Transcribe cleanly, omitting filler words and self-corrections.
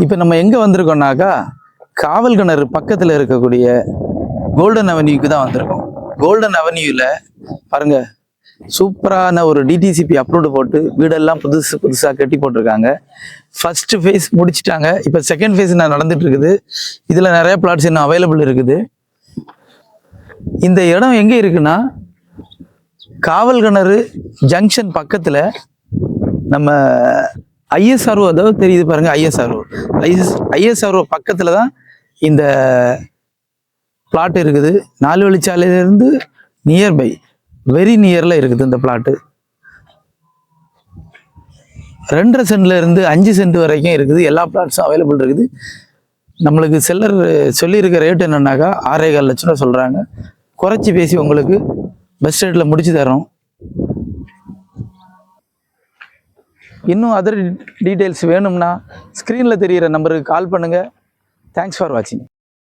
இப்போ நம்ம எங்கே வந்திருக்கோம்னாக்கா காவல் கிணறு பக்கத்தில் இருக்கக்கூடிய கோல்டன் அவென்யூக்கு தான் வந்திருக்கோம். கோல்டன் அவென்யூவில் பாருங்க, சூப்பரான ஒரு டிடிசிபி அப்ரூவ்டு போட்டு வீடெல்லாம் புதுசாக கட்டி போட்டிருக்காங்க. ஃபர்ஸ்ட் ஃபேஸ் முடிச்சிட்டாங்க. இப்போ செகண்ட் ஃபேஸ் நடந்துட்டு இருக்குது. இதில் நிறைய பிளாட்ஸ் இன்னும் அவைலபிள் இருக்குது. இந்த இடம் எங்கே இருக்குன்னா காவல் கிணறு ஜங்ஷன் பக்கத்தில் நம்ம ஐஎஸ்ஆர்ஓ, அதாவது தெரியுது பாருங்க, ஐஎஸ்ஆர்ஓ பக்கத்தில் தான் இந்த பிளாட் இருக்குது. 4 வழிச்சாலையிலேருந்து நியர்பை, வெரி நியரில் இருக்குது இந்த பிளாட்டு. 2.5 சென்ட்ல இருந்து 5 சென்ட் வரைக்கும் இருக்குது. எல்லா பிளாட்ஸும் அவைலபிள் இருக்குது. நம்மளுக்கு செல்லர் சொல்லியிருக்க ரேட் என்னன்னாக்கா 6.25 லட்சம் ரூபா சொல்கிறாங்க. குறைச்சி பேசி உங்களுக்கு பெஸ்ட் ரேட்டில் முடிச்சு தரோம். இன்னும் அதர் டீட்டெயில்ஸ் வேணும்னா ஸ்க்ரீனில் தெரிகிற நம்பருக்கு கால் பண்ணுங்கள். தேங்க்ஸ் ஃபார் வாட்சிங்.